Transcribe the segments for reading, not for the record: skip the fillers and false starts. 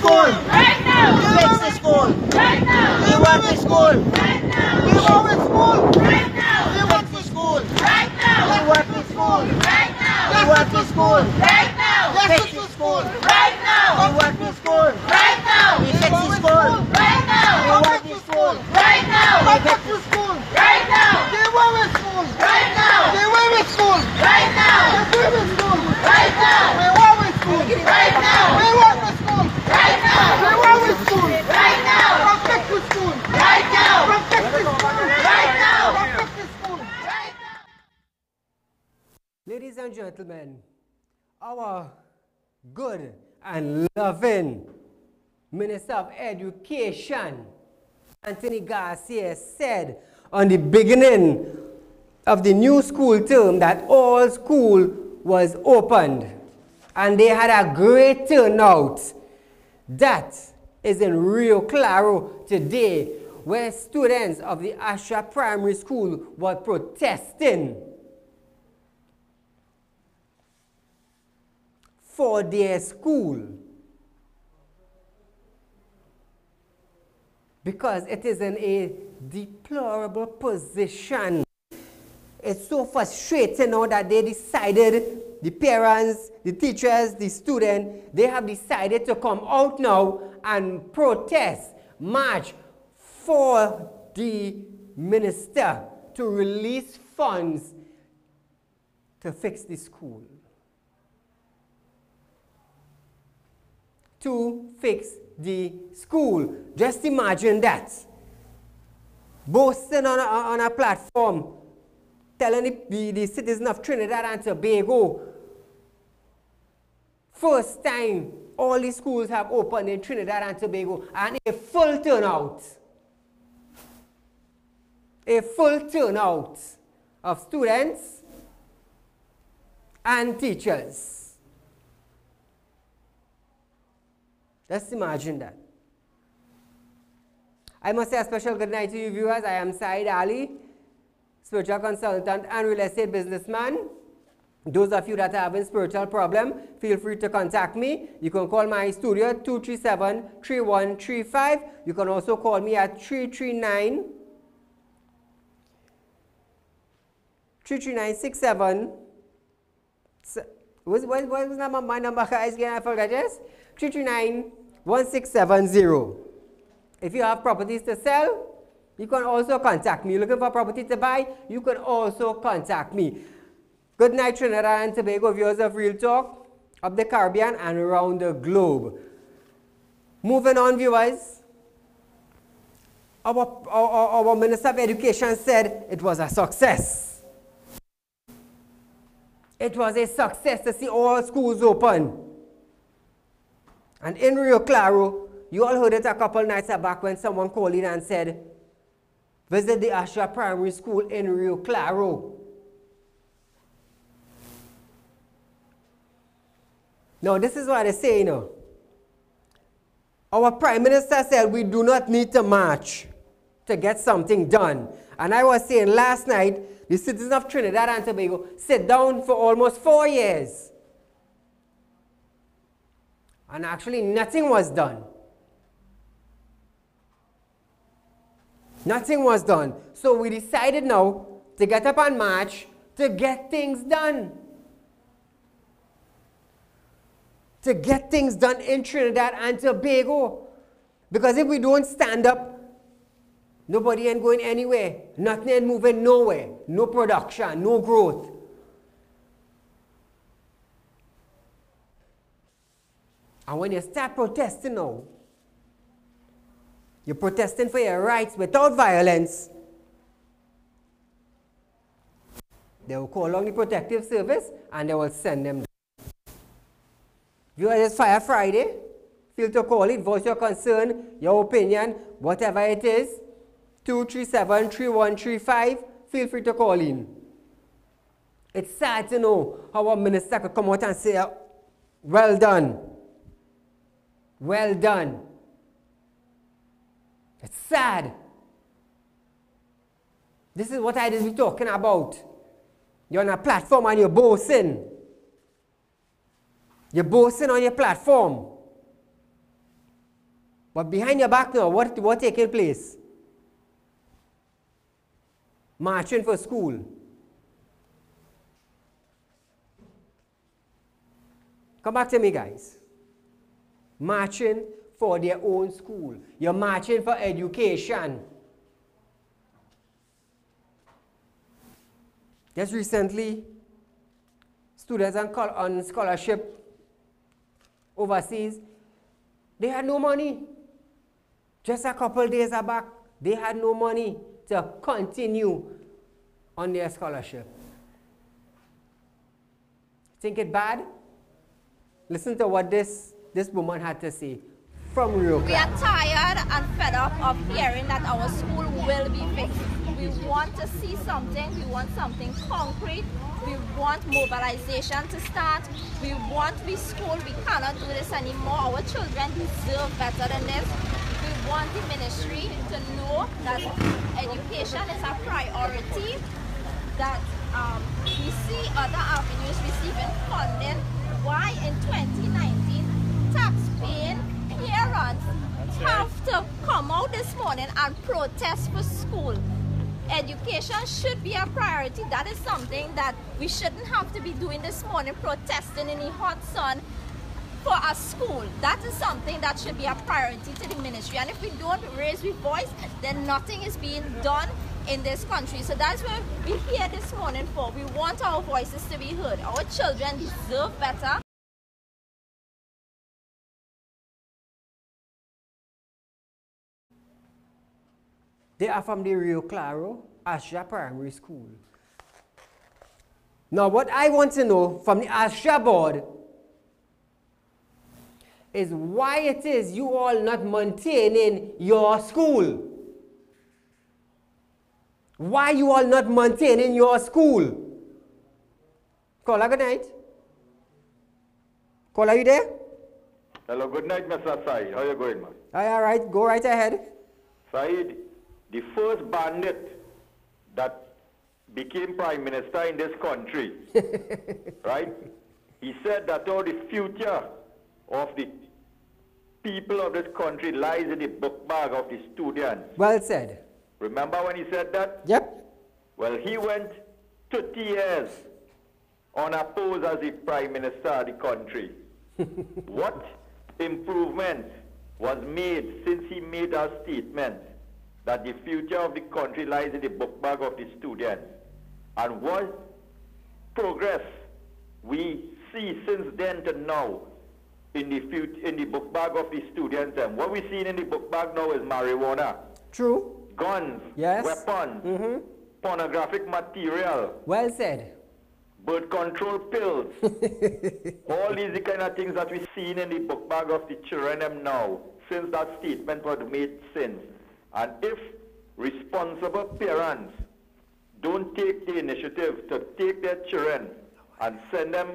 school. Right now. Fix the school. Right now. We want the school. Right now. We want the school. Right now. We want the school. Right now. We want the school. Right now. We want the school. Right now. Fix the school. Right now. We want the school. Right now. We fix the school. Right now. We want the school. Right now. We fix the school. Right now. We want the school. Right now. We want the school. Right now. We want the school. Right now. We want the school. Right now. We want the school. Right now. We want the school. Right now. Protect the school. Right now. Protect the school. Right now. Protect the school. Right now. Ladies and gentlemen, our good and loving Minister of Education, Anthony Garcia, said on the beginning of the new school term that all school was opened and they had a great turnout. That is in Rio Claro today, where students of the Asha Primary School were protesting for their school because it is in a deplorable position. It's so frustrating now that they decided, the parents, the teachers, the students, they have decided to come out now and protest, march for the minister to release funds to fix the school. To fix the school. Just imagine that. Boasting on a platform, telling the citizens of Trinidad and Tobago, first time all the schools have opened in Trinidad and Tobago, and a full turnout. A full turnout of students and teachers. Just imagine that. I must say a special good night to you viewers. I am Saieed Ali, spiritual consultant and real estate businessman. Those of you that are having spiritual problem, feel free to contact me. You can call my studio 237-3135. You can also call me at 339-67. What was my number, guys? Again, I forgot, yes? 339-1670. If you have properties to sell, you can also contact me. Looking for property to buy, you can also contact me. Good night, Trinidad and Tobago viewers of Real Talk, of the Caribbean and around the globe. Moving on, viewers. Our Minister of Education said it was a success. It was a success to see all schools open. And in Rio Claro, you all heard it a couple nights back when someone called in and said, visit the Asha Primary School in Rio Claro. Now, this is what I say, you know. Our Prime Minister said we do not need to march to get something done. And I was saying last night, the citizens of Trinidad and Tobago sit down for almost 4 years. And actually nothing was done. Nothing was done. So we decided now to get up and march to get things done. To get things done in Trinidad and Tobago. Because if we don't stand up, nobody ain't going anywhere. Nothing ain't moving nowhere. No production, no growth. And when you start protesting now, you're protesting for your rights without violence. They will call on the protective service and they will send them down. Viewers, it's Fire Friday. Feel to call it, voice your concern, your opinion, whatever it is. 237-3135. Feel free to call in. It's sad to know how a minister could come out and say, well done. Well done. It's sad. This is what I just be talking about. You're on a platform and you're boasting. You're boasting on your platform. But behind your back now, what taking place? Marching for school. Come back to me, guys. Marching for their own school. You're marching for education. Just recently, students on scholarship overseas, they had no money. Just a couple days back, they had no money to continue on their scholarship. Think it bad? Listen to what this woman had to say from Real We are Clark. tired and fed up of hearing that our school will be fixed. We want to see something. We want something concrete. We want mobilization to start. We want to be school. We cannot do this anymore. Our children deserve better than this. We want the ministry to know that education is a priority, that we see other avenues receiving funding. Why in 2019 taxpaying parents have to come out this morning and protest for school? Education should be a priority. That is something that we shouldn't have to be doing this morning, protesting in the hot sun for a school. That is something that should be a priority to the ministry. And if we don't raise our voice, then nothing is being done in this country. So that's what we're here this morning for. We want our voices to be heard. Our children deserve better. They are from the Rio Claro Asha Primary School. Now, what I want to know from the Asha board is why it is you all not maintaining your school. Why you all not maintaining your school? Caller, good night. Caller, are you there? Hello, good night, Mr. Saeed. How are you going, man? All right, go right ahead. Saeed, the first bandit that became prime minister in this country, right? He said that all the future of the people of this country lies in the book bag of the students. Well said. Remember when he said that? Yep. Well, he went 30 years unopposed as the prime minister of the country. What improvement was made since he made a statement that the future of the country lies in the book bag of the students? And what progress we see since then to now in the book bag of the students? And what we're seeing in the book bag now is marijuana, True. guns, Yes. weapons, pornographic material, Well said. birth control pills. All these the kind of things that we've seen in the book bag of the children them now, since that statement was made since. And if responsible parents don't take the initiative to take their children and send them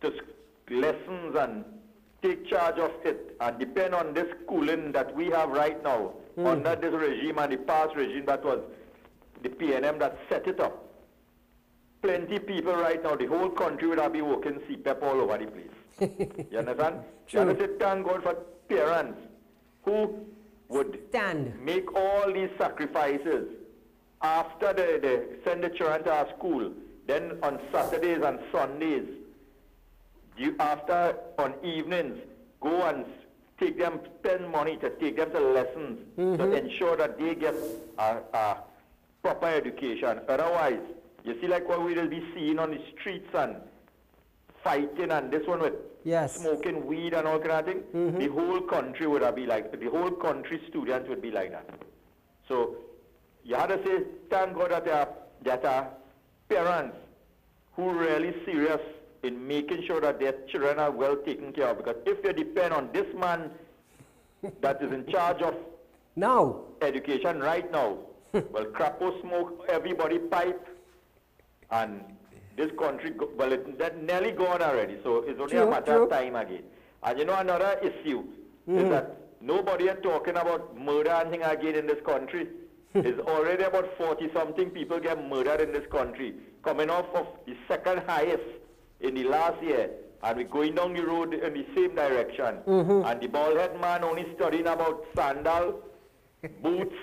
to lessons and take charge of it and depend on this schooling that we have right now under this regime and the past regime that was the PNM that set it up, plenty people right now, the whole country would have been working CPEP all over the place. You understand? True. And I say thank God for parents who would Stand. make all these sacrifices after they send the children to our school. Then on Saturdays and Sundays, on evenings, go and take them, spend money to take them to lessons to ensure that they get a proper education. Otherwise, you see like what we will be seeing on the streets and fighting and this one with Yes. smoking weed and all kind of thing, the whole country would be like, the whole country students would be like that. So you have to say, thank God that there are parents who are really serious in making sure that their children are well taken care of. Because if they depend on this man that is in charge of Now. education right now, well, crapo smoke, everybody pipe, and this country, well, it's nearly gone already, so it's only a matter of time again. And you know another issue is that nobody is talking about murder and thing again in this country. It's already about 40-something people get murdered in this country, coming off of the second highest in the last year and we're going down the road in the same direction. And the bald-head man only studying about sandal, boots,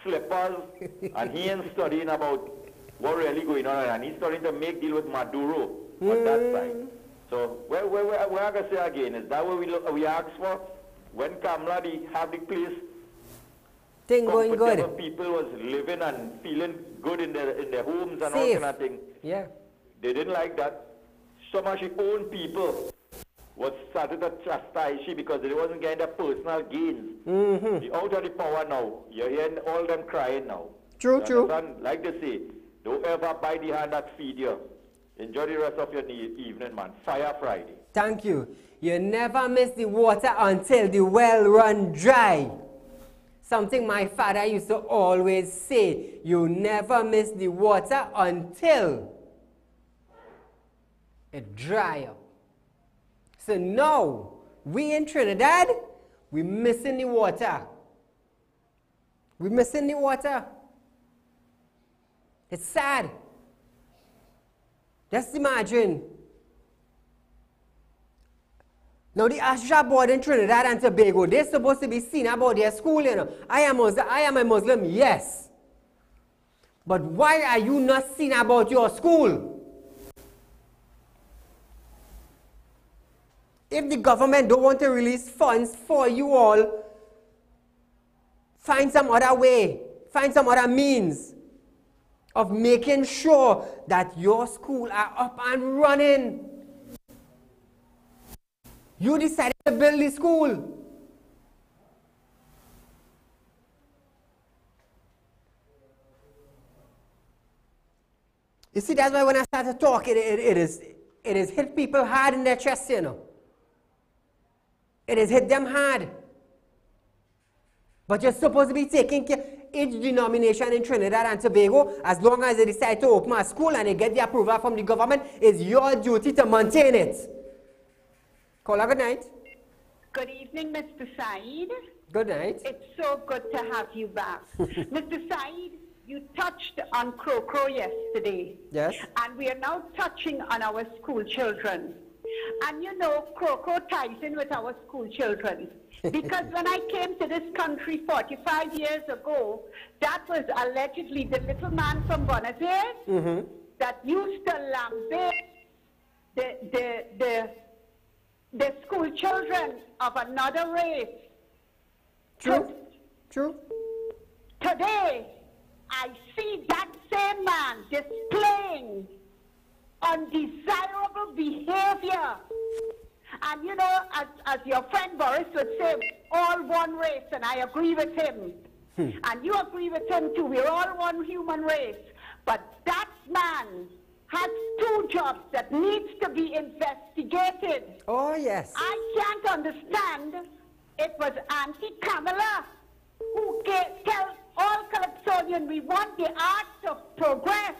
slippers, and he ain't studying about what really going on, and he's starting to make deal with Maduro on that side. So where I can say again, is that what we ask for? When Kamala have the place, thing going good. People was living and feeling good in their homes and Safe. all kind of thing. Yeah. They didn't like that. Some of her own people was started to chastise she because they wasn't getting their personal gains. They out of the power now. You're hearing all them crying now. True, true. Like they say, don't ever bite the hand that feed you. Enjoy the rest of your evening, man. Fire Friday. Thank you. You never miss the water until the well run dry. Something my father used to always say. You never miss the water until it dry up. So now, we in Trinidad, we missing the water. We missing the water. It's sad. Just imagine. Now the Asha board in Trinidad and Tobago, they're supposed to be seen about their school, you know. I am a Muslim, yes. But why are you not seen about your school? If the government don't want to release funds for you all, find some other way, find some other means of making sure that your school are up and running. You decided to build the school. You see, that's why when I start to talk, it is hit people hard in their chest, you know. It has hit them hard. But you're supposed to be taking care. Each denomination in Trinidad and Tobago, as long as they decide to open a school and they get the approval from the government, it's your duty to maintain it. Caller, good night. Good evening, Mr. Saeed. Good night. It's so good to have you back. Mr. Saeed, you touched on Crow yesterday. Yes. And we are now touching on our school children. And you know, Crow ties in with our school children. Because when I came to this country 45 years ago, that was allegedly the little man from Buenos Aires that used to lambaste the school children of another race. True. True. Today, I see that same man displaying undesirable behavior. And you know, as your friend Boris would say, all one race, and I agree with him. And you agree with him too. We're all one human race. But that man has two jobs that needs to be investigated. Oh, yes. I can't understand. It was Auntie Kamala who tell all Calypsonians we want the arts of progress.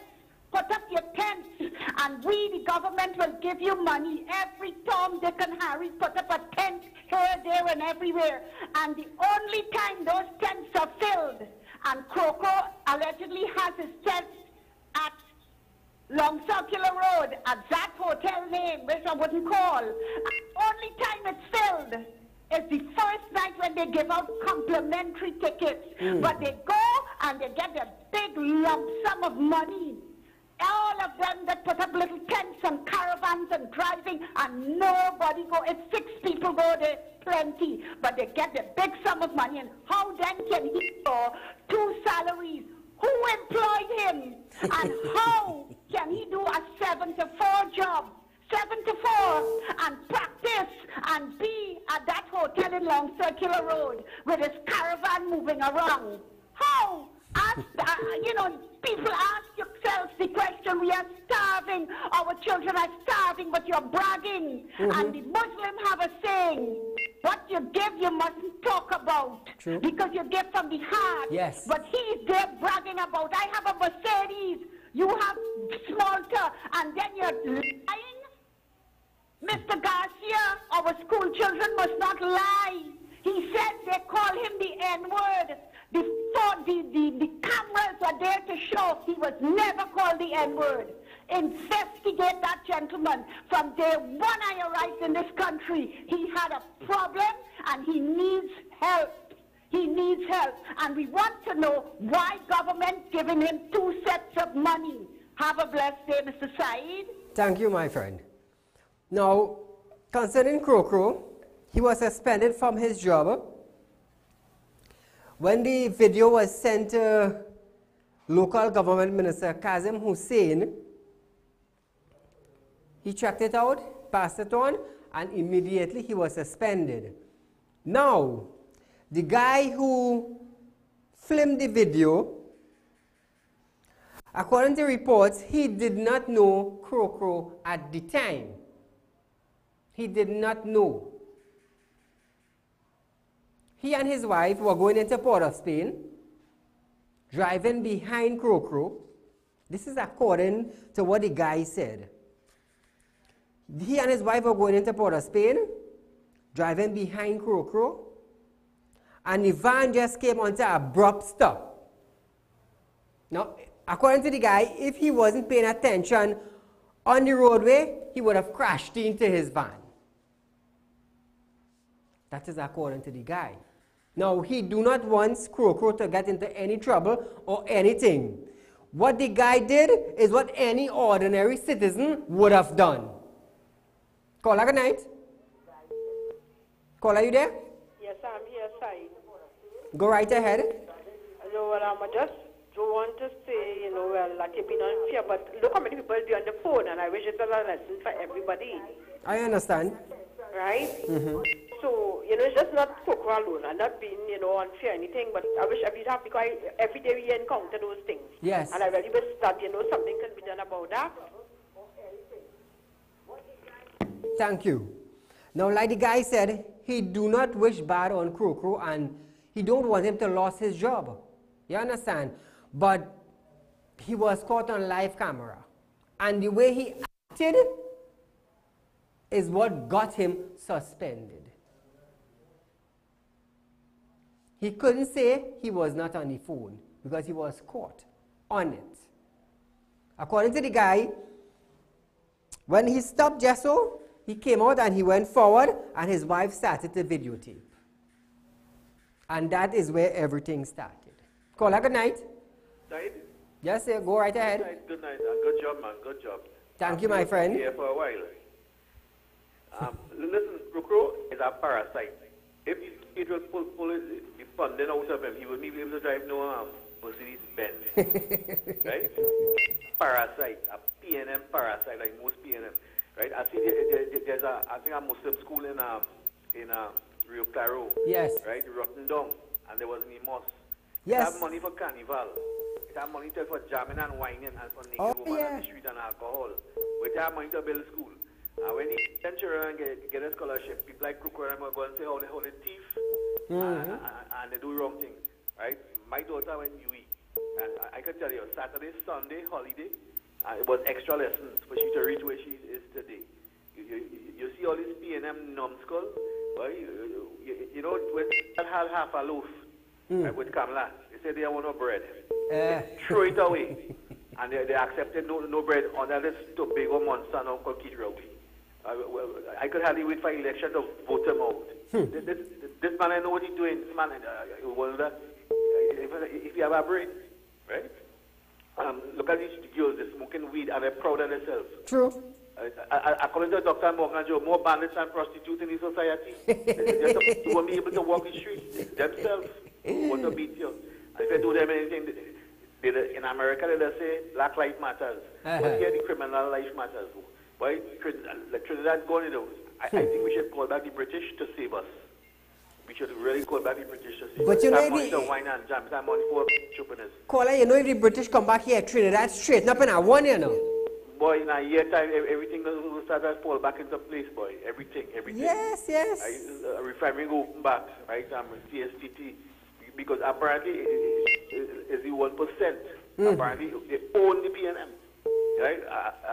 Put up your tents, and we, the government, will give you money. Every Tom, Dick, and Harry put up a tent here, there, and everywhere. And the only time those tents are filled, and Croco allegedly has his tent at Long Circular Road, at that hotel name, which I wouldn't call. And the only time it's filled is the first night when they give out complimentary tickets. But they go and they get a big lump sum of money. All of them that put up little tents and caravans and driving, and nobody go. If 6 people go, there's plenty. But they get a big sum of money. And how then can he go 2 salaries? Who employed him? And how can he do a 7 to 4 job? 7 to 4, and practice and be at that hotel in Long Circular Road with his caravan moving around? How? You know, people ask yourselves the question, we are starving, our children are starving, but you're bragging. And the Muslims have a saying, what you give, you mustn't talk about. True. Because you give from the heart. Yes. But he's there bragging about, I have a Mercedes, you have Malta, and then you're lying? Mr. Garcia, our school children must not lie. He said they call him the N-word. The cameras are there to show he was never called the N-word. Investigate that gentleman. From day one I arrived in this country, he had a problem and he needs help. He needs help. And we want to know why government giving him 2 sets of money. Have a blessed day, Mr. Saeed. Thank you, my friend. Now, concerning Krokro, he was suspended from his job. When the video was sent to local government minister Kazim Hussein, he checked it out, passed it on, and immediately he was suspended. Now, the guy who filmed the video, according to reports, he did not know Krokro at the time. He did not know. He and his wife were going into Port of Spain, driving behind Krokro. This is according to what the guy said. He and his wife were going into Port of Spain, driving behind Krokro, and the van just came onto an abrupt stop. Now, according to the guy, if he wasn't paying attention on the roadway, he would have crashed into his van. That is according to the guy. Now, he do not want Krokro to get into any trouble or anything. What the guy did is what any ordinary citizen would have done. Caller, good night. Caller, you there? Yes, I'm here, Saeed. Go right ahead. Hello, well, I just want to say, well, like you've been unfair, but look how many people do on the phone, and I wish it's a lesson for everybody. I understand. Right? So, it's just not Krokro alone. I'm not being, unfair or anything, but I wish every time, because every day we encounter those things. Yes. And I really wish that, something can be done about that. Thank you. Now, like the guy said, he do not wish bad on Krokro, and he don't want him to lose his job. You understand? But he was caught on live camera. And the way he acted is what got him suspended. He couldn't say he was not on the phone because he was caught on it. According to the guy, when he stopped Jesso, he came out and he went forward, and his wife started to videotape. And that is where everything started. Caller, good night. Saeed? Yes, sir, go right ahead. Good night. Good job, man. Good job. Thank you, my friend. Here for a while. Listen, Krokro is a parasite. If it will pull the funding out of him, he will be able to drive no Mercedes Benz. Right? Parasite, a PNM parasite, like most PNM. Right? I see there's a Muslim school in Rio Claro. Yes. Right? Rotten down, and there wasn't any mosque. Yes. It had money for carnival. It had money for jamming and whining and for naked women on the street and alcohol. It had money to build a school. And when the children get a scholarship, people like Krokro are going to say, oh, they thief, and they do wrong thing. Right? My daughter went UE, and I can tell you, Saturday, Sunday, holiday, it was extra lessons for she to reach where she is today. You see all these PNM numbskulls, right? When they had half a loaf right, with Kamala, they said they want no bread. Throw it away. And they accepted no bread under this Tobago monster now called Kidra. I could hardly wait for election to vote him out. This man, I know what he's doing. This man, if you have a brain, right? Look at these girls, they're smoking weed and they're proud of themselves. True. According to Dr. Morgan Joe, more bandits and prostitutes in the society. They won't be able to walk the streets themselves. Want to beat you. And if they do them anything, in America, they say black life matters. But here, the criminal life matters. Why? Trinidad going into I think we should call back the British to save us. We should really call back the British to save us. But you know, money to wine and jam, that money for entrepreneurs. Caller, if the British come back here, Trinidad straighten up in a 1 year now. Boy, in a year time, everything will start to fall back into place, boy. Everything. Yes, yes. Refinery go open back, right? CSTT. Because apparently, it's the 1%. Apparently, they own the PNM. Right?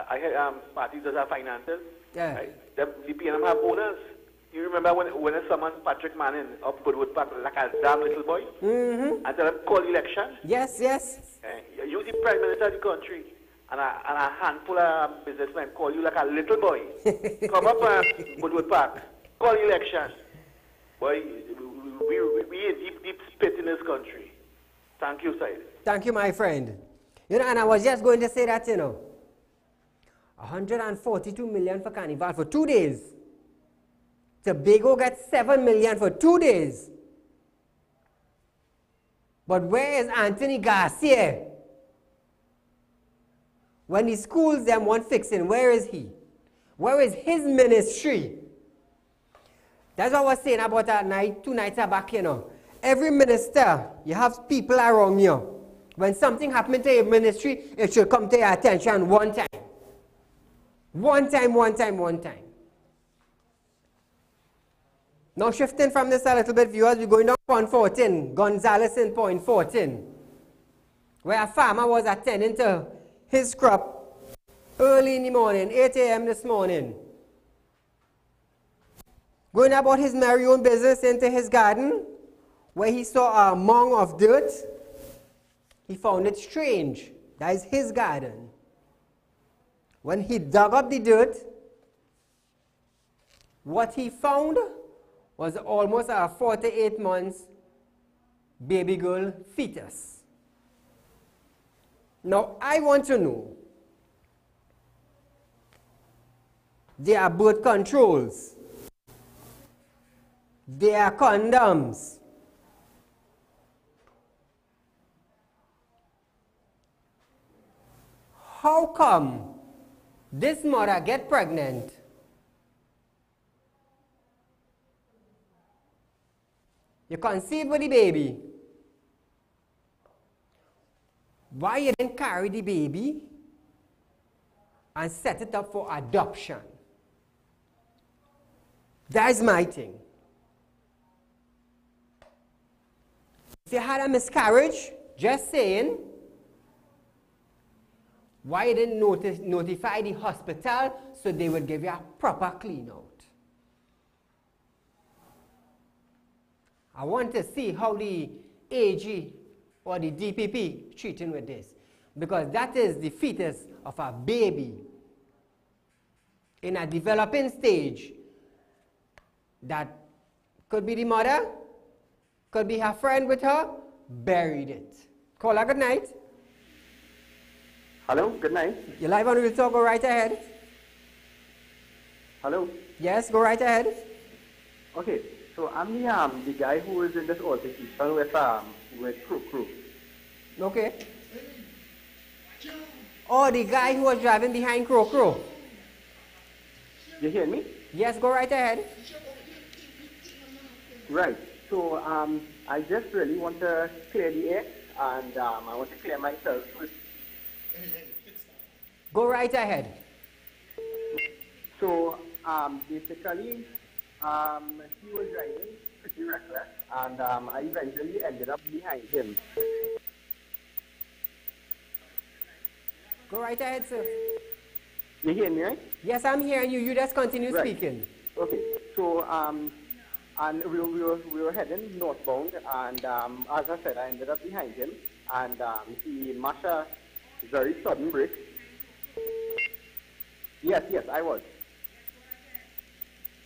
I had parties that have finances. Yeah. Right? The PNM have owners. You remember when someone, Patrick Manning, up Goodwood Park, like a damn little boy? And tell him call election? Yes, yes. You the Prime Minister of the country. and a handful of businessmen call you like a little boy. Come up and Woodward Park. Call election. Boy, we in deep spit in this country. Thank you, Said. Thank you, my friend. You know, and I was just going to say that, you know, 142 million for Carnival for 2 days. Tobago gets 7 million for 2 days. But where is Anthony Garcia? When the schools them want fixing, where is he? Where is his ministry? That's what I was saying about that night, 2 nights back, you know. Every minister, you have people around you. When something happens to your ministry, it should come to your attention one time. One time. Now shifting from this a little bit, viewers, we're going down point 14, Gonzales in point 14, where a farmer was attending to his crop early in the morning, 8 a.m. this morning. Going about his merry own business into his garden, where he saw a mound of dirt. He found it strange. That is his garden. When he dug up the dirt, what he found was almost a 48 months baby girl fetus. Now, I want to know, there are birth controls, there are condoms. How come this mother get pregnant? You conceive with the baby. Why you didn't carry the baby and set it up for adoption? That's my thing. If you had a miscarriage, just saying, why you didn't notify the hospital so they would give you a proper clean out? I want to see how the AG or the DPP treating with this, because that is the fetus of a baby in a developing stage that could be the mother, could be her friend with her, buried it. Caller, good night. Hello, good night. You're live on Real Talk, go right ahead. Hello. Yes, go right ahead. Okay, so I'm the guy who is in this altercation with Crew. Okay. Oh, the guy who was driving behind Crow. You hear me? Yes, go right ahead. Right. So I just really want to clear the air, and I want to clear myself with. Go right ahead. So basically, he was driving pretty reckless, and I eventually ended up behind him. Go right ahead, sir. You hear me, right? Yes, I'm hearing you. You just continue Right. speaking. Okay. So and we were heading northbound, and as I said, I ended up behind him, and he mashed a very sudden brake. Yes, I was.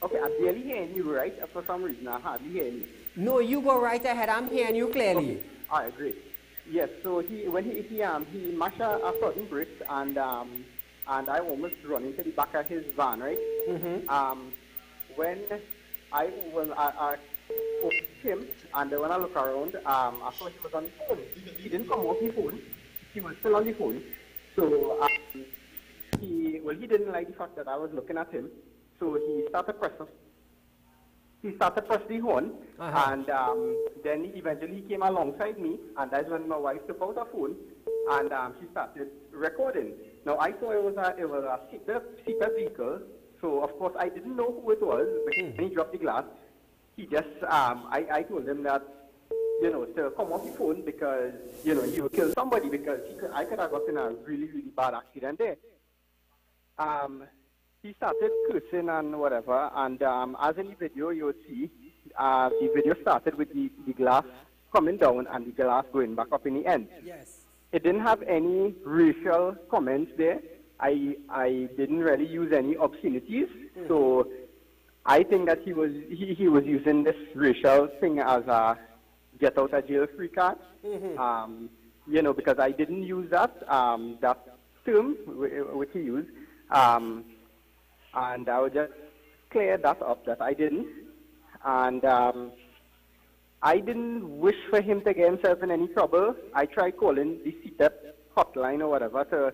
Okay, I'm barely hearing you, right? For some reason, I hardly hear you. No, you go right ahead. I'm hearing you clearly. Okay. All right, great. Yes, so when he mashed a sudden brake, and I almost run into the back of his van, right? Mm-hmm. When I spoke to him, and when I look around, I saw he was on the phone. He didn't come off the phone. He was still on the phone. So he didn't like the fact that I was looking at him. So he started press the horn, and then eventually he came alongside me, and that's when my wife took out her phone, and she started recording. Now I saw it was a seatbelt vehicle, so of course I didn't know who it was. But when he dropped the glass, he just I told him that, you know, to come off the phone, because, you know, he would kill somebody, because I could have gotten a really, really bad accident there. He started cursing and whatever, and as in the video you would see, the video started with the glass coming down and the glass going back up in the end. Yes. it didn't have any racial comments there. I didn't really use any obscenities. So I think that he was using this racial thing as a get out of jail free card. You know, because I didn't use that term which he used. And I would just clear that up that I didn't. And I didn't wish for him to get himself in any trouble. I tried calling the CTEP hotline or whatever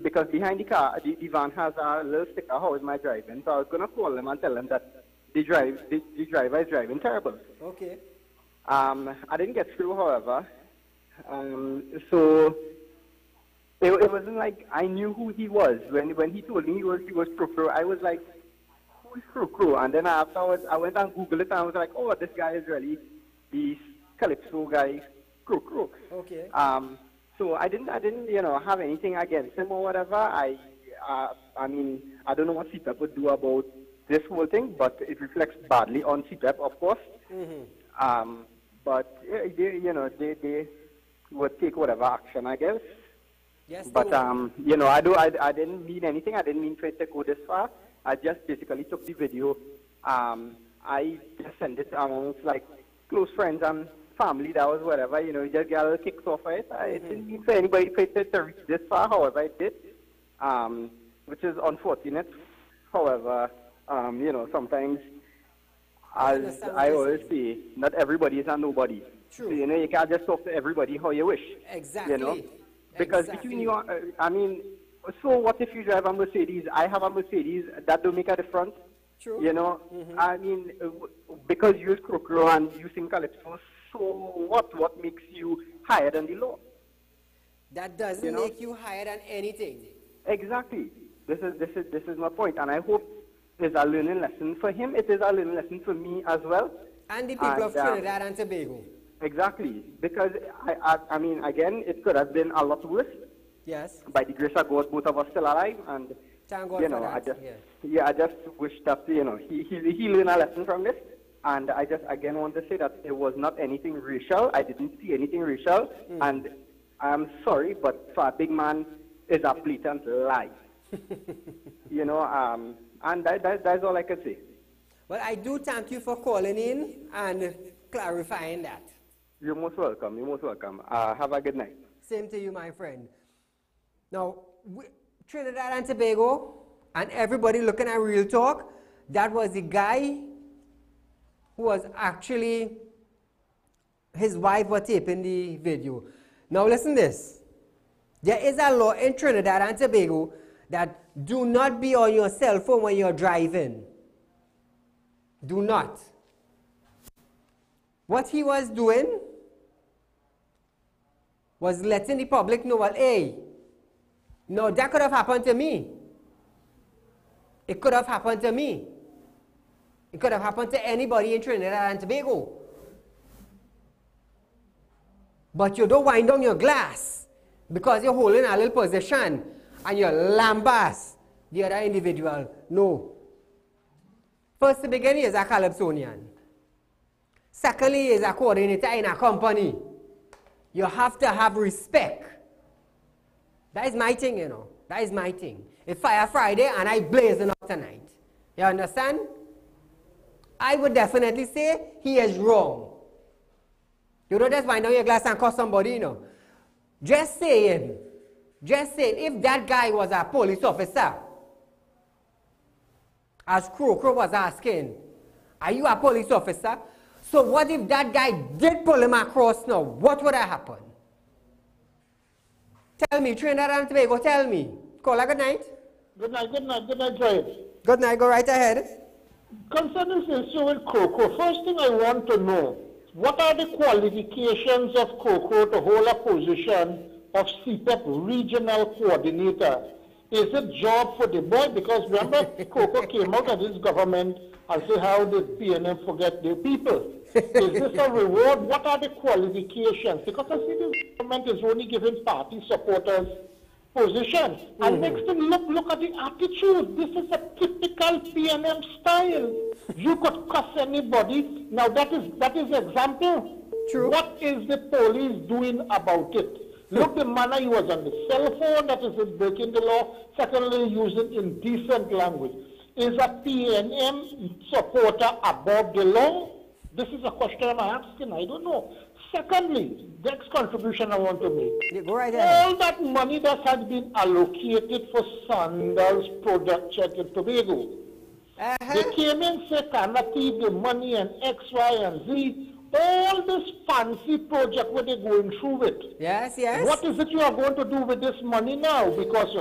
because behind the car, the van has a little sticker, how is my driving? So I was going to call him and tell him that the driver is driving terrible. Okay. I didn't get through, however. So it wasn't like I knew who he was. When he told me he was Pro, I was like, who is Pro? And then afterwards, I went and Googled it and I was like, oh, this guy is really the Calypso guy, Pro. Okay. So I didn't have anything against him or whatever. I mean, I don't know what CPEP would do about this whole thing, but it reflects badly on CPEP, of course. But they would take whatever action, I guess. Yes. But I didn't mean anything. I didn't mean for it to go this far. I just basically took the video. I just sent it amongst like close friends and family. That was whatever. You just get a little kicks off of it. I didn't mean for anybody to reach this far. However, it did, which is unfortunate. However, sometimes, as I always say, not everybody is a nobody. True. So, you can't just talk to everybody how you wish. Exactly. Because between you, so what if you drive a Mercedes? I have a Mercedes. That don't make a difference. True. Because you use Crocro and you sing Calypso, so what makes you higher than the law? That doesn't make you higher than anything. Exactly. This is my point, and I hope it's a learning lesson for him. It is a learning lesson for me as well. And the people of Trinidad and Tobago. Exactly, because I mean, again, it could have been a lot worse. Yes. By the grace of God, both of us still alive, and thank God for that. I just wish that he learned a lesson from this. And I just again want to say that it was not anything racial. I didn't see anything racial, and I'm sorry, but for a big man, it's a blatant lie. And that's all I can say. Well, I do thank you for calling in and clarifying that. You're most welcome. You're most welcome. Have a good night. Same to you, my friend. Now, Trinidad and Tobago and everybody looking at Real Talk, that was the guy who was actually, his wife was taping the video. Now listen this. There is a law in Trinidad and Tobago that do not be on your cell phone when you're driving. Do not. What he was doing was letting the public know, well, hey, no, that could have happened to me. It could have happened to me. It could have happened to anybody in Trinidad and Tobago. But you don't wind down your glass because you're holding a little position and you're lambast the other individual. No. First to begin, he is a Calypsonian. Secondly, he is a coordinator in a company. You have to have respect. That is my thing, That is my thing. It's Fire Friday and I blazing up tonight. You understand? I would definitely say he is wrong. You don't just wind down your glass and call somebody, Just saying, if that guy was a police officer, as Crow was asking, are you a police officer? So what if that guy did pull him across now? What would have happened? Tell me, Trinidad and Tobago, tell me. Caller, good night. Good night, Joy. Good night, go right ahead. Concerning this issue with Coco, first thing I want to know, what are the qualifications of Coco to hold a position of CPEP regional coordinator? Is it job for the boy? Because remember, Coco came out of this government and said how the PNM forget their people. Is this a reward? What are the qualifications? Because I see the government is only giving party supporters position. And next thing, look at the attitude. This is a typical PNM style. You could cuss anybody. Now that is example. True. What is the police doing about it? Look, the manner he was on the cell phone, that is breaking the law. Secondly, using indecent language. Is a PNM supporter above the law? This is a question I'm asking. I don't know. Secondly, next contribution I want to make. Yeah, go right ahead. All that money that has been allocated for Sandals production in Tobago. They came in and said, cannot keep the money and X, Y, and Z. All this fancy project where they're going through with. Yes, yes. What is it you are going to do with this money now? Because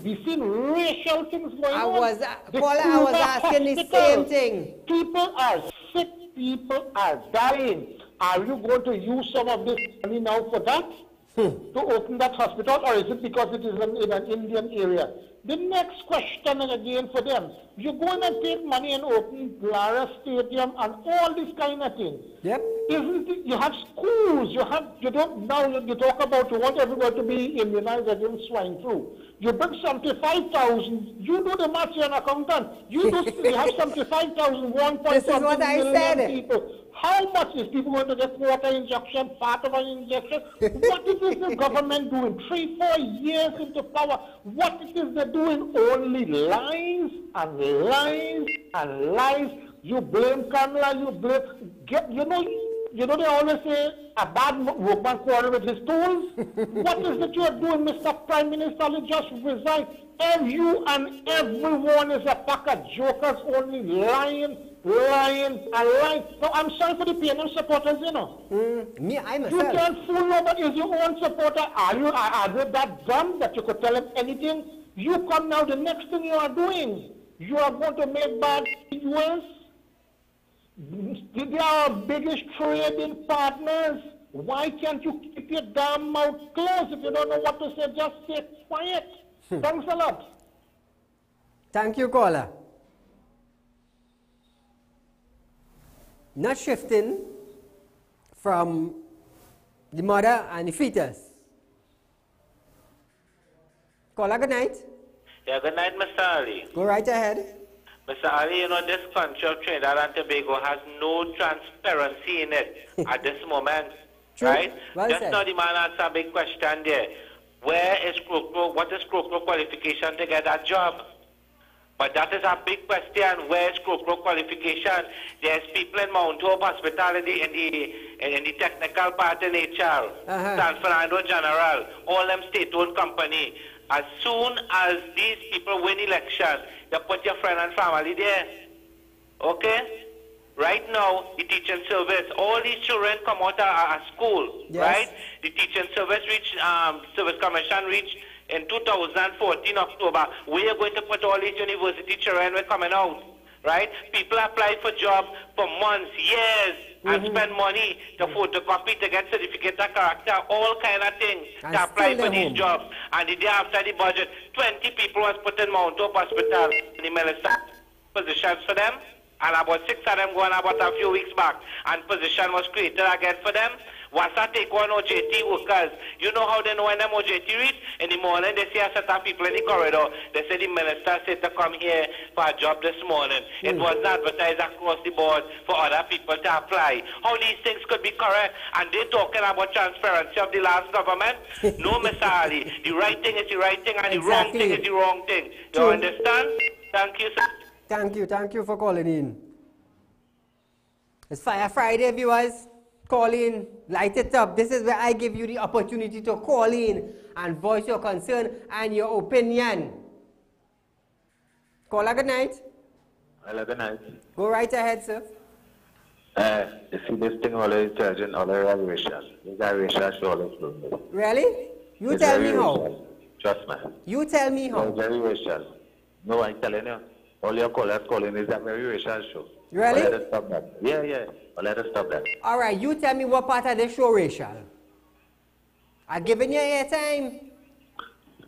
we've seen racial things going on. Paula, I was asking the same thing. People are sick. People are dying. Are you going to use some of this money now for that? To open that hospital? Or is it because it is in an Indian area? The next question again for them. You're going to take money and open Lara Stadium and all this kind of thing. Yep. Isn't it, you have schools, you talk about you want everybody to be immunized against swine flu. You bring 75,000, you do the math, you're an accountant. You have 75,000, 1.1 This is what I said. people. How much is people going to get quarter injection, part of an injection? What is the government doing? 3-4 years into power. What is they doing? Only lies and lies and lies. You blame Kamala, you blame... You know they always say a bad workman quarrel with his tools. What is it you are doing, Mr. Prime Minister? You just resign. You and everyone is a pack of jokers, only lying, and lying. No, I'm sorry for the PNM supporters, you know. Me, I myself. You can't fool nobody. Is your own supporter? Are they that dumb that you could tell them anything? You come now, the next thing you are doing, you are going to make bad US. They are our biggest trading partners. Why can't you keep your damn mouth closed? If you don't know what to say, just stay quiet. Thanks a lot. Thank you, caller. Not shifting from the mother and the fetus. Caller, good night. Yeah, good night, Mr. Ali. Go right ahead. Mr. Ali, you know, this country of Trinidad and Tobago has no transparency in it at this moment, True. right? Well Just said. now the man asked a big question there. Where is Krokro? What is Krokro qualification to get that job? But that is a big question. Where is Krokro qualification? There's people in Mount Hope Hospital in the technical part in HR, San Fernando General, all them state-owned company. As soon as these people win election, they put your friend and family there. Okay? Right now, the teaching service, all these children come out of school, yes. right? The teaching service service commission reached in 2014 October. We are going to put all these university children who are coming out, right? People apply for jobs for months, years, and spend money to photocopy, to get certificate of character, all kind of things to apply for these jobs. And the day after the budget, 20 people was put in Mount Hope Hospital in the minister positions for them. And about 6 of them going about a few weeks back. And position was created again for them. Wasa take on OJT workers. You know how they know when them OJT reach? In the morning, they see a set of people in the corridor. They say the minister said to come here for a job this morning. It wasn't advertised across the board for other people to apply. How these things could be correct? And they're talking about transparency of the last government? No, Mr. Ali. The right thing is the right thing and the wrong thing is the wrong thing. You understand? Thank you, sir. Thank you for calling in. It's Fire Friday, viewers. Call in, light it up. This is where I give you the opportunity to call in and voice your concern and your opinion. Caller, good night. Hello, good night. Go right ahead, sir. You see this thing always charging all around racial. These are racial show always doing this. Really? You It's tell very me how. racial. Trust me. You tell me how. It's very racial. No, I'm telling you. All your callers calling is a very racial show. Really? Let us stop that. Yeah. Let us stop that. All right, you tell me what part of the show racial. I'm giving you airtime.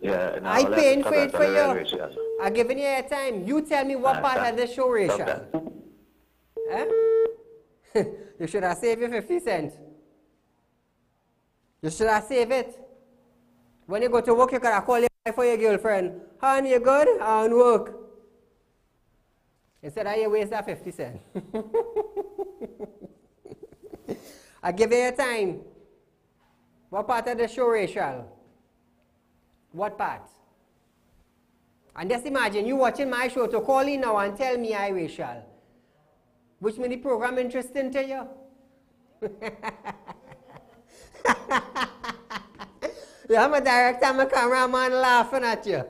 Yeah. No, I let us paying stop for it that. for All you. racial. I'm giving you airtime. You tell me what part of the show racial. Stop that. Eh? You should have saved your 50 cents. You should have saved it. When you go to work, you can call your wife or your girlfriend. Honey, you good? On work. Instead of you waste that 50 cents. I give you your time. What part of the show, Rachel? What part? And just imagine you watching my show to call in now and tell me I Rachel. Which many program interesting to you? Yeah, I'm a director, I'm a cameraman laughing at you.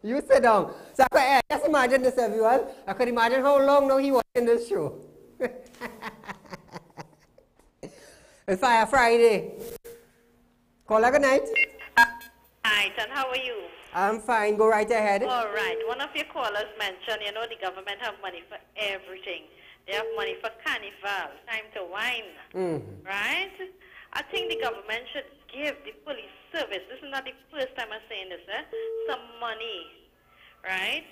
You sit down. So I could just imagine this, everyone. I could imagine how long now he watching this show. It's Fire Friday. Call her good night. Hi, and how are you? I'm fine. Go right ahead. All right. One of your callers mentioned, you know, the government have money for everything. They have money for carnival, time to wine, right? I think the government should give the police service, this is not the first time I'm saying this, some money, right,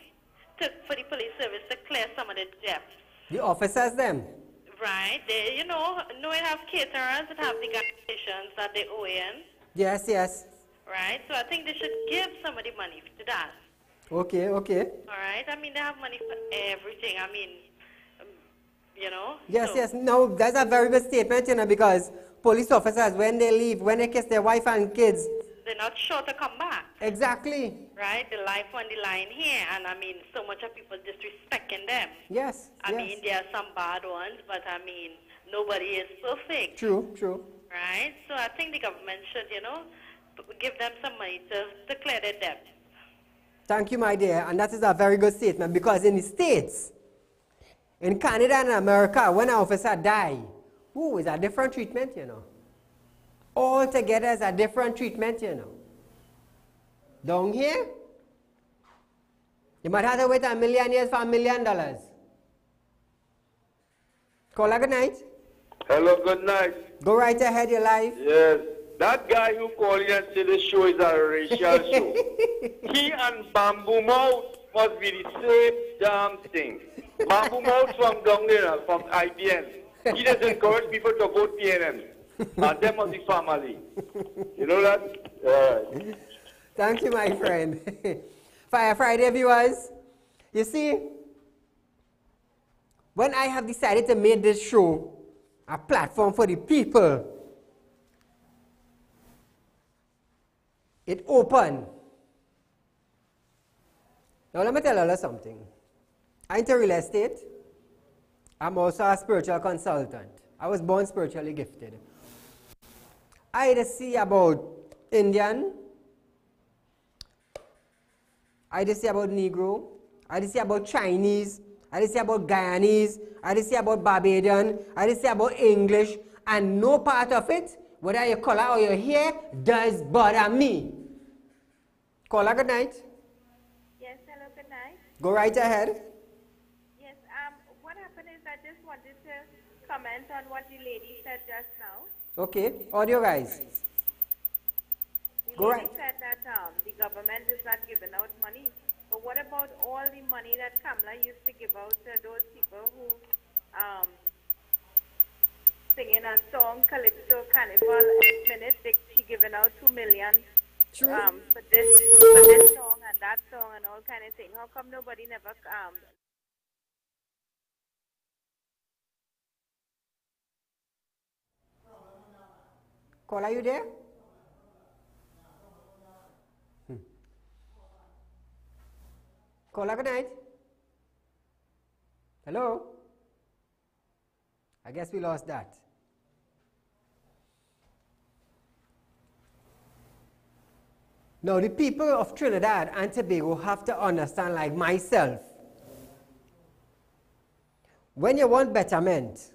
for the police service to clear some of the debts. The officers them? Right. They, you know it have caterers that have the gas stations that they owe in. Yes, yes. Right. So I think they should give some of the money to that. Okay, okay. All right. I mean, they have money for everything. I mean, you know. Yes, so. yes. No, that's a very good statement, you know, because police officers, when they leave, when they kiss their wife and kids, they're not sure to come back. Exactly. Right? The life on the line here. And I mean, so much of people disrespecting them. Yes. I mean, there are some bad ones, but I mean, nobody is perfect. True, true. Right? So I think the government should, you know, give them some money to clear their debt. Thank you, my dear. And that is a very good statement, because in the States, in Canada and America, when an officer dies, it's a different treatment, you know. Altogether, it's a different treatment, you know. Down here, you might have to wait $1 million years for $1 million. Call her good night. Hello, good night. Go right ahead, you're live. Yes. That guy who called in and said the show is a racial show. He and Bamboo Mouth must be the same damn thing. Bamboo Mouth from down there, from IBN. He just encourage people to vote PNM. And them must be family. You know that? Thank you, my friend. Fire Friday, viewers. You see, when I have decided to make this show a platform for the people, it opened. Now let me tell you something. I'm into real estate. I'm also a spiritual consultant. I was born spiritually gifted. I just see about Indian, I just see about Negro, I just see about Chinese, I just see about Guyanese, I just see about Barbadian, I just see about English, and no part of it, whether your color or your hair, does bother me. Caller, good night. Yes, hello, good night. Go right ahead. Yes, what happened is I just wanted to comment on what the lady said just now. Okay, audio guys. The lady said that the government is not giving out money. But what about all the money that Kamala used to give out to those people who singing a song, Calypso Carnival, every minute she giving out $2 million for this song and that song and all kind of thing. How come nobody never Call, are you there? Caller, good night. Hello? I guess we lost that. Now, the people of Trinidad and Tobago have to understand, like myself, when you want betterment,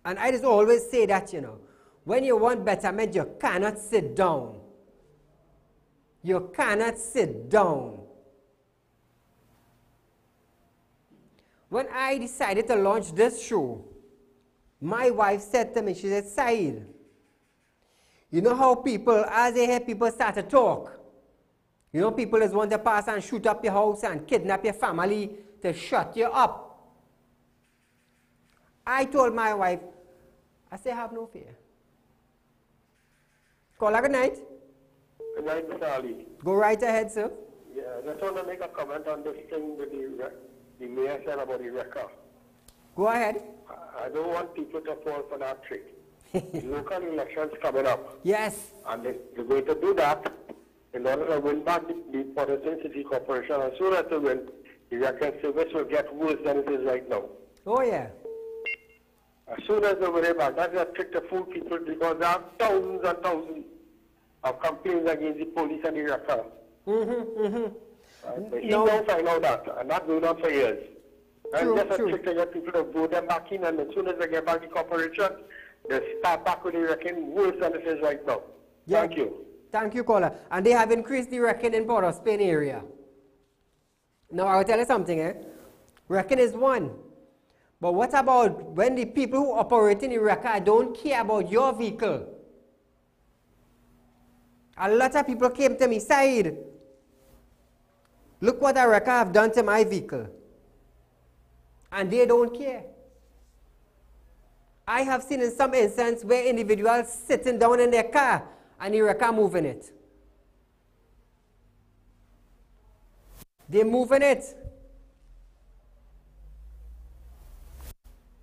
and I just always say that, you know, when you want betterment, you cannot sit down. You cannot sit down. When I decided to launch this show, my wife said to me, she said, Saieed, you know how people, as they hear people start to talk, you know people just want to pass and shoot up your house and kidnap your family to shut you up. I told my wife, I say, have no fear. Caller, good night. Good night, Mr. Ali. Go right ahead, sir. Yeah, I just want to make a comment on this thing with the mayor said about the record. Go ahead. I don't want people to fall for that trick. local elections coming up. Yes. And they're going to do that in order to win back the Protestant City Corporation. As soon as they win, the record service will get worse than it is right now. Oh, yeah. As soon as they win it back, that's a trick to fool people because there are thousands and thousands of complaints against the police and the record. But he don't find out that, and that's going on for years. And just a trick to get people to vote them back in, and as soon as they get back the corporation, they start back with the reckoning worse than it is right now. Yeah. Thank you. Thank you, caller. And they have increased the reckoning in Port of Spain area. Now, I'll tell you something, Reckon is one. But what about when the people who operate in the record don't care about your vehicle? A lot of people came to me, Saeed, look what a wrecker have done to my vehicle. And they don't care. I have seen in some instances where individuals sitting down in their car and the wrecker moving it. They're moving it.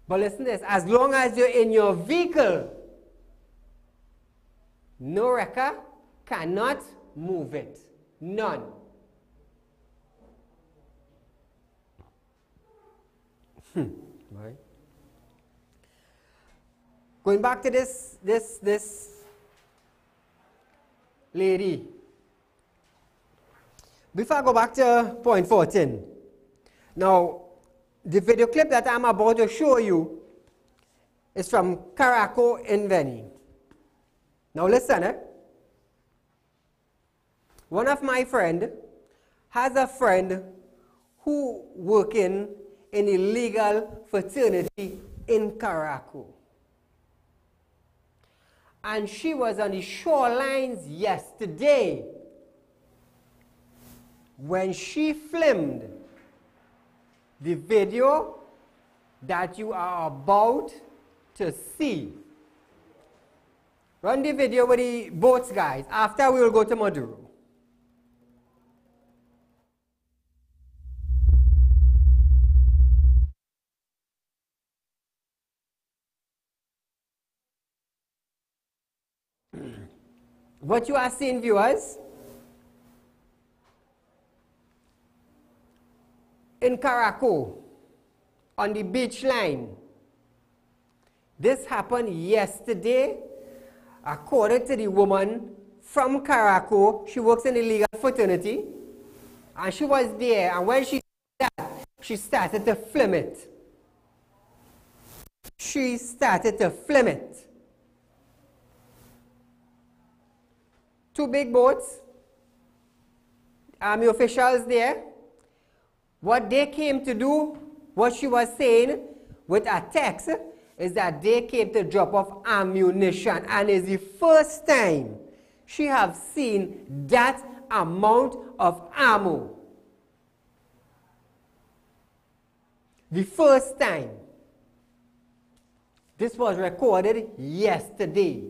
But listen to this, as long as you're in your vehicle, no wrecker cannot move it. None. Right. Going back to this lady. Before I go back to point 14. Now, the video clip that I'm about to show you is from Caraco in Venice. Now listen, One of my friend has a friend who working in a legal fraternity in Caraco. And she was on the shorelines yesterday when she filmed the video that you are about to see. Run the video with the boats, guys. After we will go to Maduro. What you are seeing, viewers, in Caraco, on the beach line. This happened yesterday. According to the woman from Caraco, she works in the legal fraternity, and she was there, and when she saw that, she started to film it. She started to film it. Two big boats, army officials there. What they came to do, what she was saying with a text, is that they came to drop off ammunition, and it's the first time she have seen that amount of ammo. The first time. This was recorded yesterday.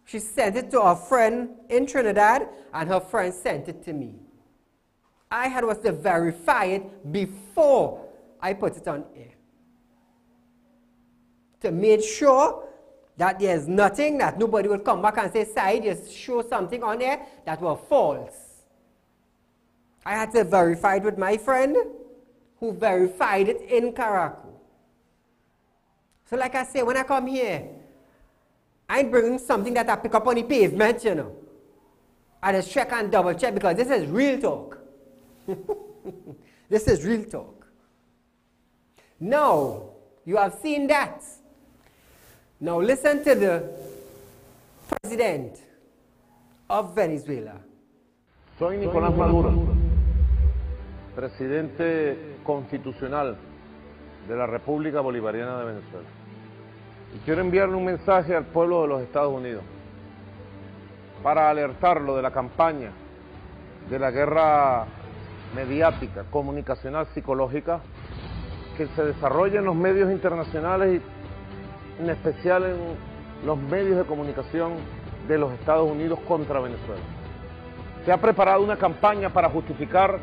She sent it to her friend in Trinidad, and her friend sent it to me. I had was to verify it before I put it on air, to make sure that there's nothing, that nobody will come back and say, Saeed, you show something on there that were false. I had to verify it with my friend, who verified it in Caraco. So like I say, when I come here, I ain't bringing something that I pick up on the pavement, you know. I just check and double check, because this is real talk. This is real talk. Now, you have seen that. Now listen to the president of Venezuela. Soy Nicolás Maduro, presidente constitucional de la República Bolivariana de Venezuela. Y quiero enviarle un mensaje al pueblo de los Estados Unidos para alertarlo de la campaña de la guerra mediática, comunicacional, psicológica que se desarrolla en los medios internacionales y en especial en los medios de comunicación de los Estados Unidos contra Venezuela. Se ha preparado una campaña para justificar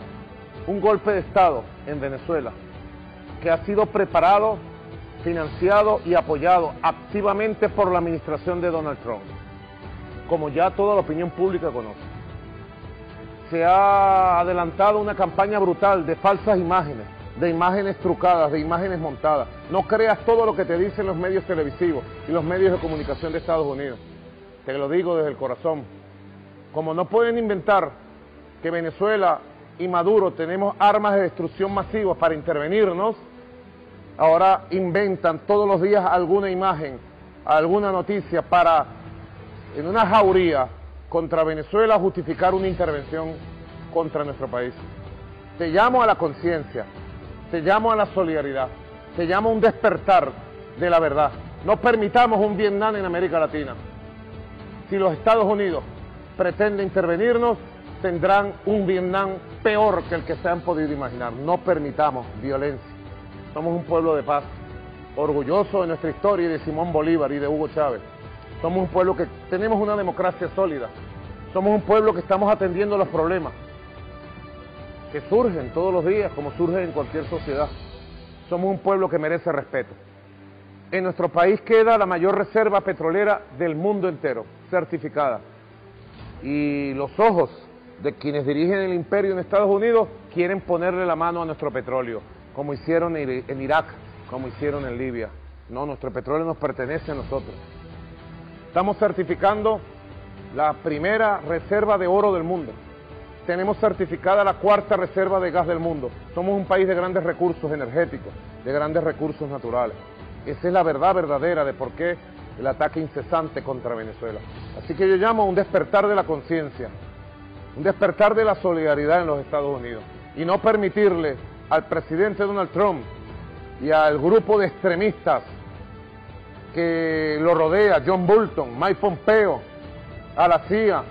un golpe de Estado en Venezuela que ha sido preparado financiado y apoyado activamente por la administración de Donald Trump, como ya toda la opinión pública conoce. Se ha adelantado una campaña brutal de falsas imágenes, de imágenes trucadas, de imágenes montadas. No creas todo lo que te dicen los medios televisivos y los medios de comunicación de Estados Unidos. Te lo digo desde el corazón. Como no pueden inventar que Venezuela y Maduro tenemos armas de destrucción masivas para intervenirnos, ahora inventan todos los días alguna imagen, alguna noticia para, en una jauría contra Venezuela, justificar una intervención contra nuestro país. Te llamo a la conciencia, te llamo a la solidaridad, te llamo a un despertar de la verdad. No permitamos un Vietnam en América Latina. Si los Estados Unidos pretenden intervenirnos, tendrán un Vietnam peor que el que se han podido imaginar. No permitamos violencia. Somos un pueblo de paz, orgulloso de nuestra historia y de Simón Bolívar y de Hugo Chávez. Somos un pueblo que tenemos una democracia sólida. Somos un pueblo que estamos atendiendo los problemas que surgen todos los días, como surgen en cualquier sociedad. Somos un pueblo que merece respeto. En nuestro país queda la mayor reserva petrolera del mundo entero, certificada. Y los ojos de quienes dirigen el imperio en Estados Unidos quieren ponerle la mano a nuestro petróleo, como hicieron en Irak, como hicieron en Libia. No, nuestro petróleo nos pertenece a nosotros. Estamos certificando la primera reserva de oro del mundo. Tenemos certificada la cuarta reserva de gas del mundo. Somos un país de grandes recursos energéticos, de grandes recursos naturales. Esa es la verdad verdadera de por qué el ataque incesante contra Venezuela. Así que yo llamo a un despertar de la conciencia, un despertar de la solidaridad en los Estados Unidos, y no permitirle al presidente Donald Trump y al grupo de extremistas que lo rodea, John Bolton, Mike Pompeo, a la CIA,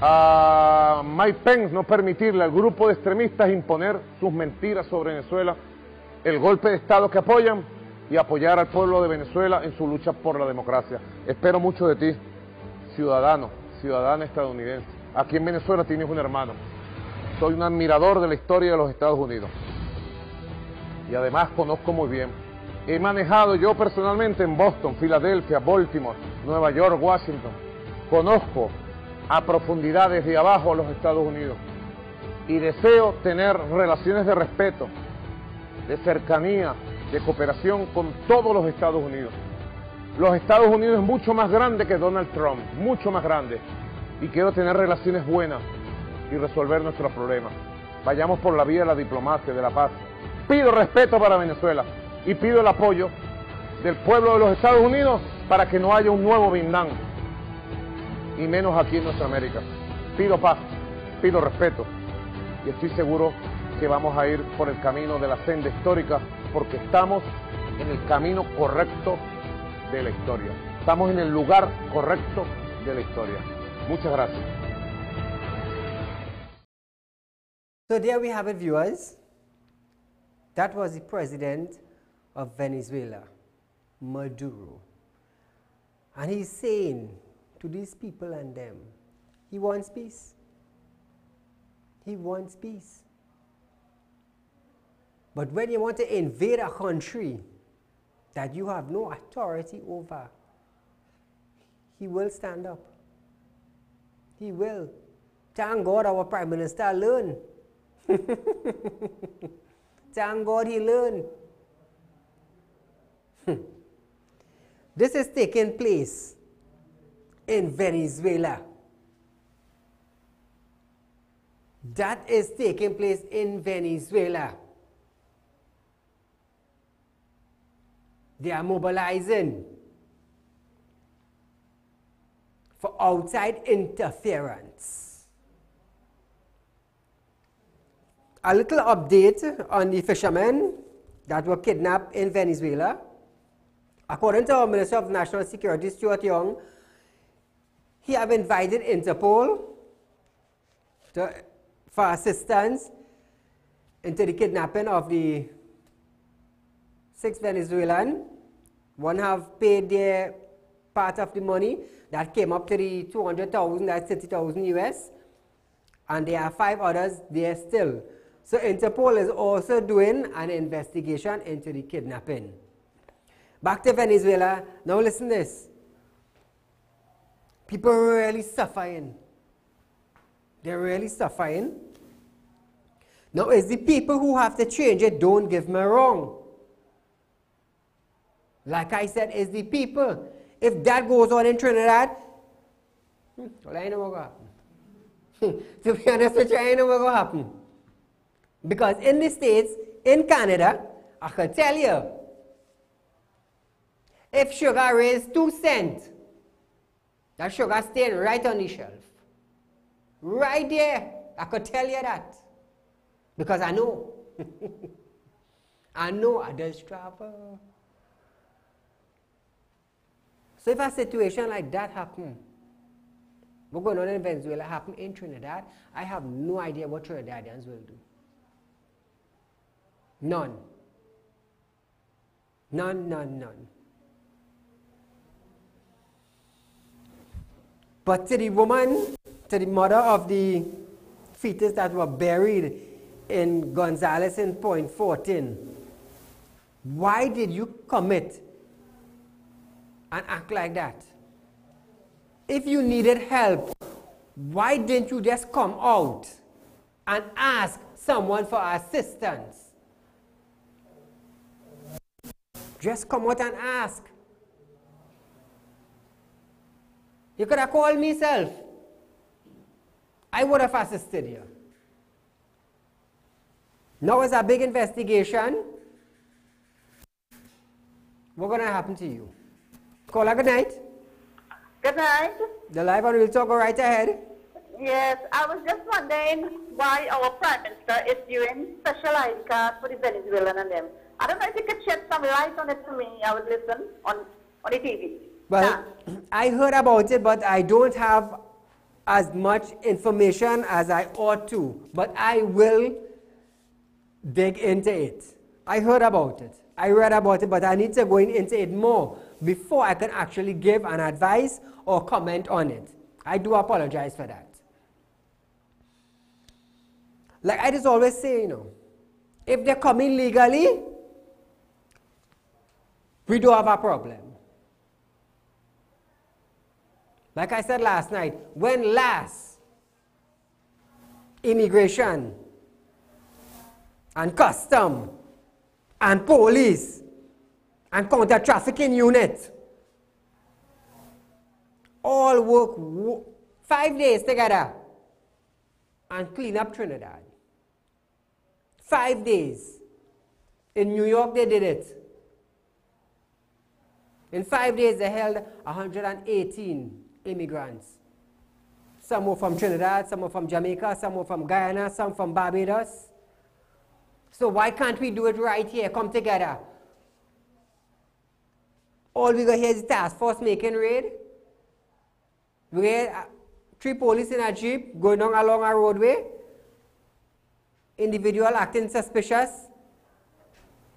a Mike Pence, no permitirle al grupo de extremistas imponer sus mentiras sobre Venezuela, el golpe de Estado que apoyan, y apoyar al pueblo de Venezuela en su lucha por la democracia. Espero mucho de ti, ciudadano, ciudadana estadounidense. Aquí en Venezuela tienes un hermano. Soy un admirador de la historia de los Estados Unidos. Y además conozco muy bien. He manejado yo personalmente en Boston, Filadelfia, Baltimore, Nueva York, Washington. Conozco a profundidad desde abajo a los Estados Unidos. Y deseo tener relaciones de respeto, de cercanía, de cooperación con todos los Estados Unidos. Los Estados Unidos es mucho más grande que Donald Trump, mucho más grande. Y quiero tener relaciones buenas y resolver nuestros problemas. Vayamos por la vía de la diplomacia, de la paz. Pido respeto para Venezuela y pido el apoyo del pueblo de los Estados Unidos para que no haya un nuevo Vietnam, y menos aquí en nuestra América. Pido paz, pido respeto, y estoy seguro que vamos a ir por el camino de la senda histórica, porque estamos en el camino correcto de la historia. Estamos en el lugar correcto de la historia. Muchas gracias. So there we have it, viewers. That was the president of Venezuela, Maduro. And he's saying to these people and them, he wants peace. He wants peace. But when you want to invade a country that you have no authority over, he will stand up. He will. Thank God our Prime Minister learned. Thank God he learned. This is taking place in Venezuela. That is taking place in Venezuela. They are mobilizing for outside interference. A little update on the fishermen that were kidnapped in Venezuela. According to our Minister of National Security, Stuart Young, he have invited Interpol for assistance into the kidnapping of the 6 Venezuelan. One have paid their part of the money that came up to the 200,000, that's 60,000 US, and there are 5 others there still. So Interpol is also doing an investigation into the kidnapping. Back to Venezuela. Now listen to this. People are really suffering. They're really suffering. Now it's the people who have to change it, don't give me wrong. Like I said, it's the people. If that goes on in Trinidad, well, I know what's going to happen. To be honest with you, I know what's going to happen. Because in the States, in Canada, I can tell you, if sugar raised 2 cents, that sugar staying right on the shelf. Right there. I could tell you that. Because I know. I know others travel. So if a situation like that happens, what's going on in Venezuela happen in Trinidad, I have no idea what Trinidadians will do. None. None, none, none. But to the woman, to the mother of the fetus that were buried in Gonzales in Point 14, why did you commit and act like that? If you needed help, why didn't you just come out and ask someone for assistance? Just come out and ask. You could have called me self. I would have assisted you. Now it's a big investigation. What's going to happen to you? Caller, good night. Good night. The live on Real Talk, go right ahead. Yes, I was just wondering why our Prime Minister is doing special ID cards for the Venezuelan and them. I don't know if you could shed some light on it to me. I would listen on the TV. Well, I heard about it, but I don't have as much information as I ought to. But I will dig into it. I heard about it. I read about it, but I need to go into it more before I can actually give an advice or comment on it. I do apologize for that. Like I just always say, if they're coming legally, we do have a problem. Like I said last night, when last immigration and custom and police and counter-trafficking unit all work 5 days together and clean up Trinidad. 5 days. In New York they did it. In 5 days they held 118 immigrants. Some were from Trinidad, some were from Jamaica, some were from Guyana, some from Barbados. So why can't we do it right here? Come together. All we got here is the task force making raid. We had 3 police in a jeep going along a roadway. Individual acting suspicious.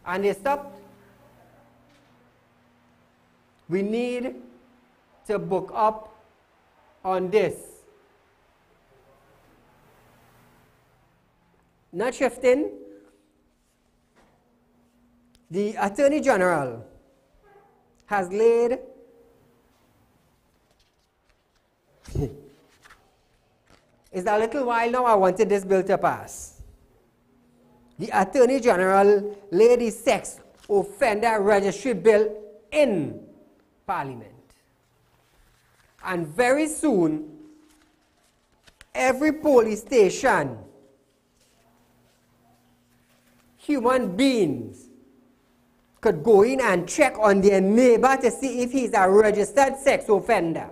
And they stopped. We need to book up on this. Not shifting. The Attorney General has laid it's a little while now I wanted this bill to pass. The Attorney General laid the sex offender registry bill in Parliament. And very soon, every police station, human beings could go in and check on their neighbor to see if he's a registered sex offender.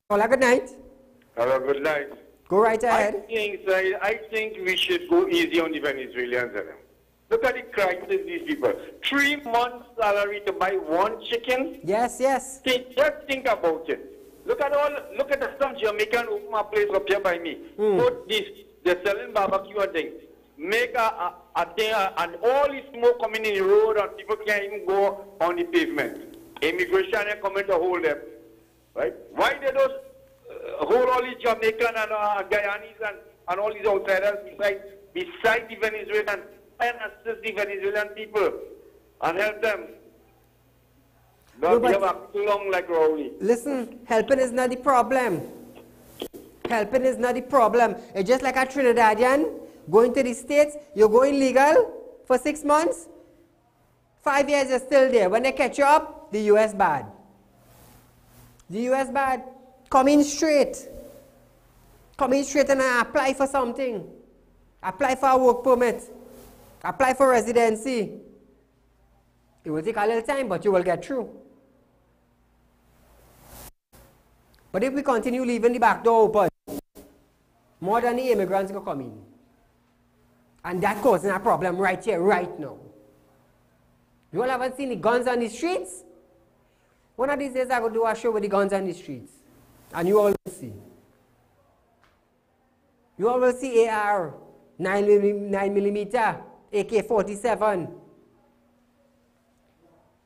Hola, good night. Hello, good night. Go right ahead. I think we should go easy on the Venezuelans. Look at the crisis these people. 3 months salary to buy 1 chicken. Yes, yes. Just think about it. Look at some Jamaican open a place up here by me. Put this, they're selling barbecue and things. Make a thing, and all the smoke coming in the road and people can't even go on the pavement. Immigration are coming to hold them. Right? Why they don't hold all these Jamaican and Guyanese and all these outsiders beside the Venezuelan and assist the Venezuelan people and help them? Don't give up too long like Rowley. Listen, helping is not the problem. Helping is not the problem. It's just like a Trinidadian going to the States, you're going legal for 6 months, 5 years you're still there. When they catch you up, the US bad. The US bad. Come in straight. Come in straight and apply for something. Apply for a work permit. Apply for residency. It will take a little time, but you will get through. But if we continue leaving the back door open, more than the immigrants will come in. And that causing a problem right here, right now. You all haven't seen the guns on the streets? One of these days I will do a show with the guns on the streets. And you all will see. You all will see AR, 9mm, AK-47.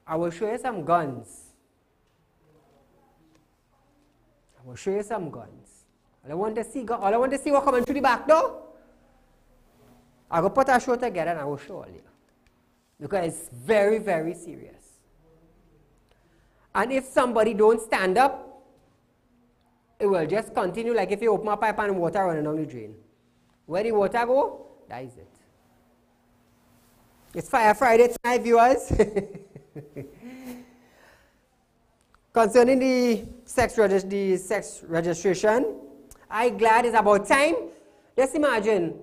I will show you some guns. I will show you some guns. All I want to see what coming through the back door. I will put a show together and I will show all you. Because it's very, very serious. And if somebody don't stand up, it will just continue like if you open a pipe and water running down the drain. Where the water go, that is it. It's Fire Friday tonight, viewers. Concerning the sex registration, I'm glad it's about time. Just imagine,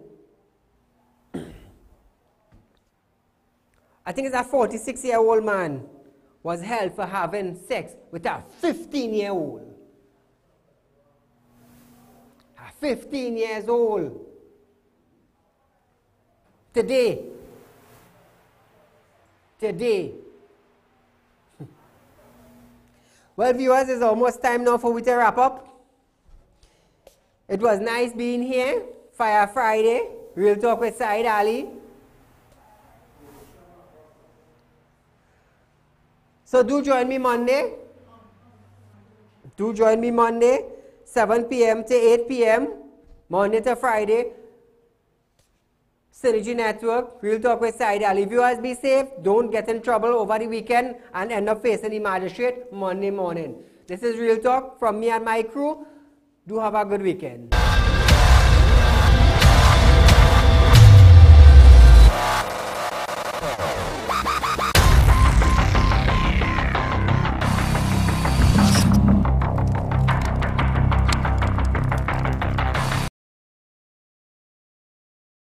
I think it's a 46-year-old man was held for having sex with a 15-year-old. 15 years old. Today. Well, viewers, it's almost time now for we to wrap up. It was nice being here. Fire Friday. Real Talk with Saieed Ali. So do join me Monday. 7 p.m. to 8 p.m. Monday to Friday. Synergy Network, Real Talk with Saieed Ali. Viewers, be safe. Don't get in trouble over the weekend and end up facing the magistrate Monday morning. This is Real Talk from me and my crew. Do have a good weekend.